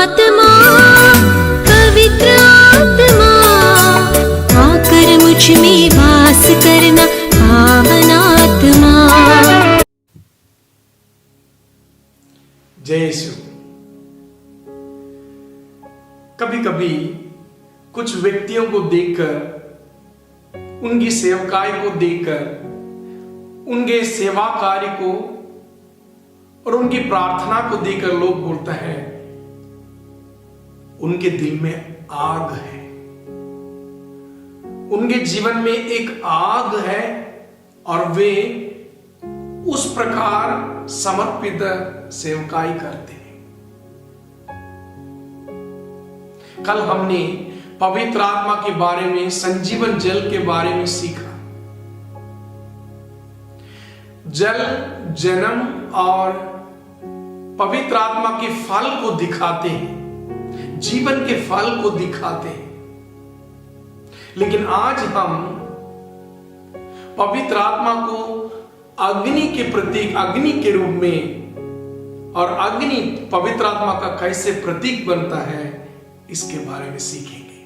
आत्मा, पवित्र आत्मा, आकर मुझ में वास करना पावन आत्मा। जय यीशु। कभी कभी कुछ व्यक्तियों को देखकर, उनकी सेवकाई को देखकर, उनके सेवा कार्य को और उनकी प्रार्थना को देखकर लोग बोलते हैं उनके दिल में आग है, उनके जीवन में एक आग है और वे उस प्रकार समर्पित सेवकाई करते हैं। कल हमने पवित्र आत्मा के बारे में, संजीवन जल के बारे में सीखा। जल जन्म और पवित्र आत्मा के फल को दिखाते हैं, जीवन के फल को दिखाते हैं। लेकिन आज हम पवित्र आत्मा को अग्नि के प्रतीक, अग्नि के रूप में, और अग्नि पवित्र आत्मा का कैसे प्रतीक बनता है इसके बारे में सीखेंगे।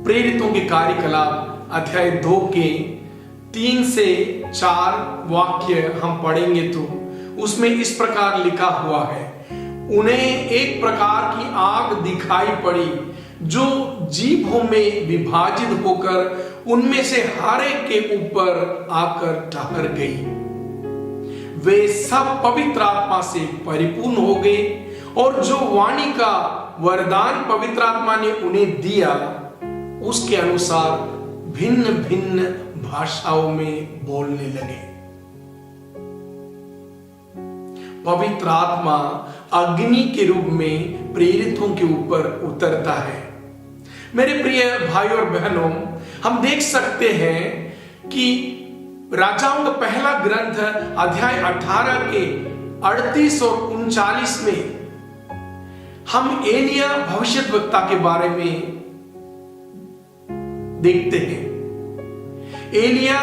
प्रेरितों के कार्यकलाप अध्याय 2 के 3 से 4 वाक्य हम पढ़ेंगे तो उसमें इस प्रकार लिखा हुआ है, उन्हें एक प्रकार की आग दिखाई पड़ी जो जीभों में विभाजित होकर उनमें से हर एक के ऊपर आकर ठहर गई। वे सब पवित्र आत्मा से परिपूर्ण हो गए और जो वाणी का वरदान पवित्र आत्मा ने उन्हें दिया उसके अनुसार भिन्न भिन्न भाषाओं में बोलने लगे। पवित्र आत्मा अग्नि के रूप में प्रेरितों के ऊपर उतरता है। मेरे प्रिय भाई और बहनों, हम देख सकते हैं कि राजाओं का पहला ग्रंथ अध्याय 18 के 38 और 39 में हम एलिया भविष्यद्वक्ता के बारे में देखते हैं। एलिया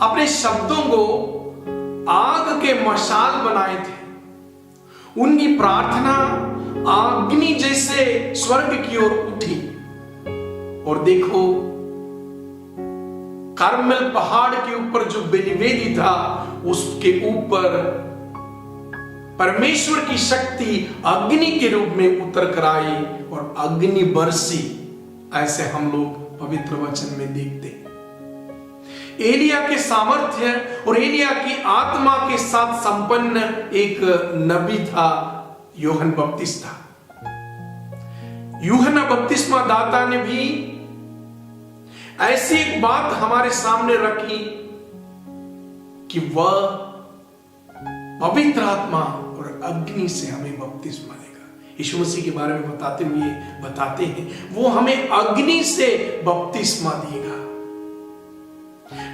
अपने शब्दों को आग के मशाल बनाए थे। उनकी प्रार्थना अग्नि जैसे स्वर्ग की ओर उठी और देखो, कार्मेल पहाड़ के ऊपर जो बलिवेदी था उसके ऊपर परमेश्वर की शक्ति अग्नि के रूप में उतर कर आई और अग्नि बरसी। ऐसे हम लोग पवित्र वचन में देखते हैं। एलिया के सामर्थ्य और एलिया की आत्मा के साथ संपन्न एक नबी था, यूहन्ना बपतिस्मा। यूहन्ना बपतिस्मा दाता ने भी ऐसी एक बात हमारे सामने रखी कि वह पवित्र आत्मा और अग्नि से हमें बपतिस्मा देगा। यीशु मसीह के बारे में बताते हुए बताते हैं वो हमें अग्नि से बपतिस्मा देगा।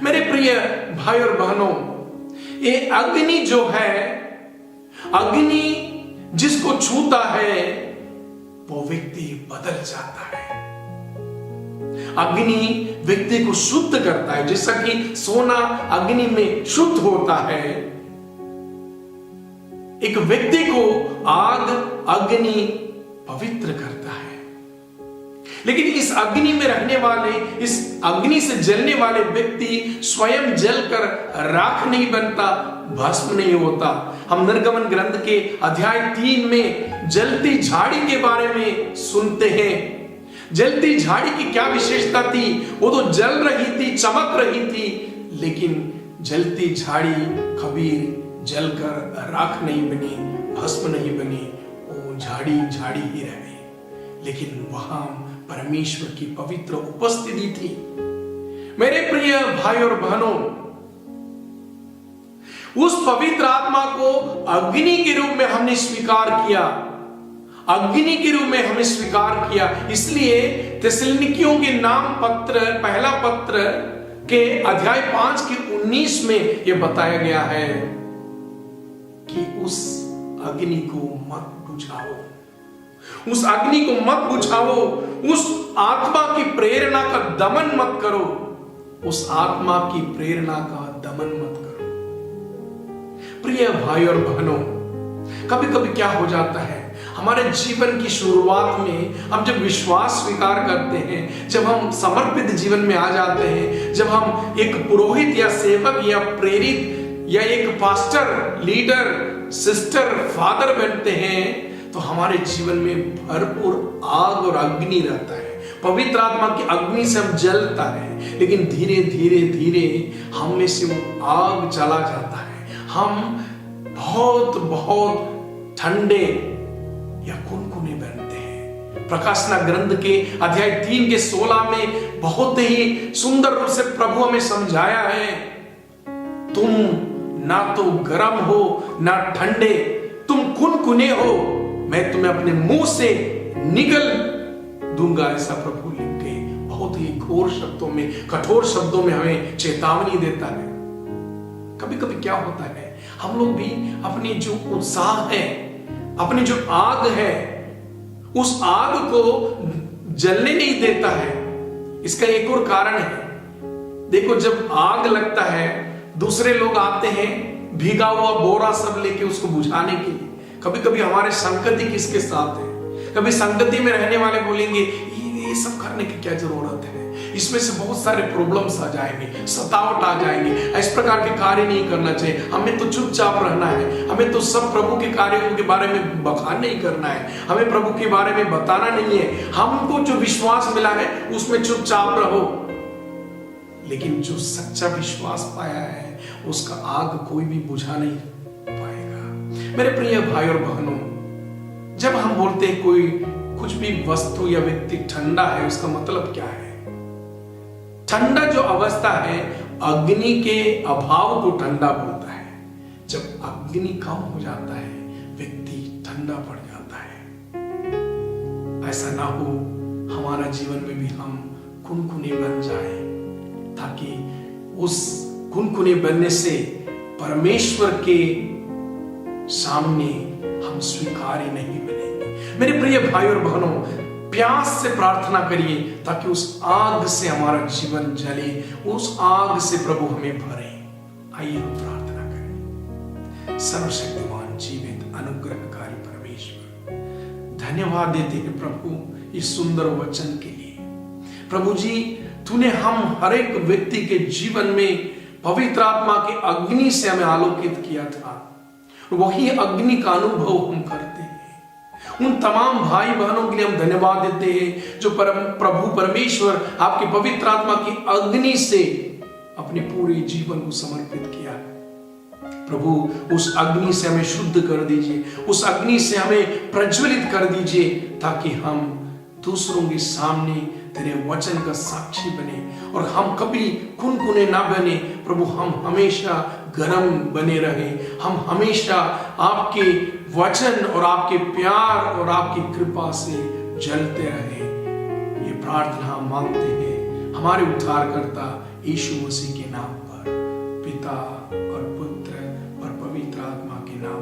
मेरे प्रिय भाई और बहनों, ये अग्नि जो है, अग्नि जिसको छूता है वो व्यक्ति बदल जाता है। अग्नि व्यक्ति को शुद्ध करता है, जैसा कि सोना अग्नि में शुद्ध होता है। एक व्यक्ति को आग, अग्नि पवित्र करता है। लेकिन इस अग्नि में रहने वाले, इस अग्नि से जलने वाले व्यक्ति स्वयं जलकर राख नहीं बनता, भस्म नहीं होता। हम निर्गमन ग्रंथ के अध्याय 3 में जलती झाड़ी के बारे में सुनते हैं। जलती झाड़ी की क्या विशेषता थी? वो तो जल रही थी, चमक रही थी, लेकिन जलती झाड़ी कभी जलकर राख नहीं बनी, भस्म नहीं बनी, वो झाड़ी झाड़ी ही रह गई। लेकिन वहां परमेश्वर की पवित्र उपस्थिति थी। मेरे प्रिय भाई और बहनों, उस पवित्र आत्मा को अग्नि के रूप में हमने स्वीकार किया, अग्नि के रूप में हमें स्वीकार किया। इसलिए थिस्सलुनीकियों के नाम पत्र, पहला पत्र के अध्याय 5 के 19 में यह बताया गया है कि उस अग्नि को मत बुझाओ, उस अग्नि को मत बुझाओ, उस आत्मा की प्रेरणा का दमन मत करो, उस आत्मा की प्रेरणा का दमन मत करो। प्रिय भाई और बहनों, कभी कभी क्या हो जाता है, हमारे जीवन की शुरुआत में हम जब विश्वास स्वीकार करते हैं, जब हम समर्पित जीवन में आ जाते हैं, जब हम एक पुरोहित या सेवक या प्रेरित या एक पास्टर, लीडर, सिस्टर, फादर बनते हैं, तो हमारे जीवन में भरपूर आग और अग्नि रहता है। पवित्र आत्मा की अग्नि से हम जलता है, लेकिन धीरे धीरे धीरे हम में से वो आग चला जाता है। हम बहुत बहुत ठंडे या कुनकुने बनते हैं। प्रकाशना ग्रंथ के अध्याय 3 के 16 में बहुत ही सुंदर रूप से प्रभु हमें समझाया है, तुम ना तो गर्म हो ना ठंडे, तुम कुनकुने हो, मैं तुम्हें अपने मुंह से निगल दूंगा। ऐसा प्रभु लिख के बहुत ही घोर शब्दों में, कठोर शब्दों में हमें चेतावनी देता है। कभी कभी क्या होता है, हम लोग भी अपनी जो उत्साह है, अपनी जो आग है, उस आग को जलने नहीं देता है। इसका एक और कारण है। देखो, जब आग लगता है, दूसरे लोग आते हैं भीगा हुआ बोरा सब लेके उसको बुझाने के लिए। कभी कभी हमारे संगति किसके साथ है, कभी संगति में रहने वाले बोलेंगे ये सब करने की क्या जरूरत है, इसमें से बहुत सारे प्रॉब्लम्स आ जाएंगे, सतावट आ जाएंगे, इस प्रकार के कार्य नहीं करना चाहिए, हमें तो चुपचाप रहना है, हमें तो सब प्रभु के कार्यों के बारे में बखान नहीं करना है, हमें प्रभु के बारे में बताना नहीं है, हमको जो विश्वास मिला है उसमें चुपचाप रहो। लेकिन जो सच्चा विश्वास पाया है उसका आग कोई भी बुझा नहीं पाएगा। मेरे प्रिय भाई और बहनों, जब हम बोलते हैं कोई कुछ भी वस्तु या व्यक्ति ठंडा है, उसका मतलब क्या है? ठंडा जो अवस्था है, अग्नि के अभाव को ठंडा बोलता है। जब अग्नि कम हो जाता है, व्यक्ति ठंडा पड़ जाता है। ऐसा ना हो हमारा जीवन में भी हम कुनकुने बन जाए, ताकि उस कुनकुने बनने से परमेश्वर के सामने हम स्वीकार्य नहीं बनेंगे। मेरे प्रिय भाई और बहनों, प्यास से प्रार्थना करिए ताकि उस आग से हमारा जीवन जले, उस आग से प्रभु हमें भरे। आइए हम प्रार्थना करें। सर्वशक्तिमान, जीवित, अनुग्रहकारी परमेश्वर, धन्यवाद देते हैं प्रभु इस सुंदर वचन के लिए। प्रभु जी, तूने हम हर एक व्यक्ति के जीवन में पवित्र आत्मा के अग्नि से हमें आलोकित किया था। वही अग्नि का अनुभव हम करते हैं। उन तमाम भाई बहनों के लिए हम धन्यवाद देते हैं जो प्रभु परमेश्वर आपके पवित्र आत्मा की अग्नि से अपने पूरे जीवन को समर्पित किया। प्रभु, उस अग्नि से हमें शुद्ध कर दीजिए, उस अग्नि से हमें प्रज्वलित कर दीजिए, ताकि हम दूसरों के सामने तेरे वचन का साक्षी बने और हम कभी कुनकुने ना बने। प्रभु, हम हमेशा गर्म बने रहे, हम हमेशा आपके वचन और आपके प्यार और आपकी कृपा से जलते रहे। ये प्रार्थना हम मांगते हैं हमारे उद्धारकर्ता यीशु मसीह के नाम पर, पिता और पुत्र और पवित्र आत्मा के नाम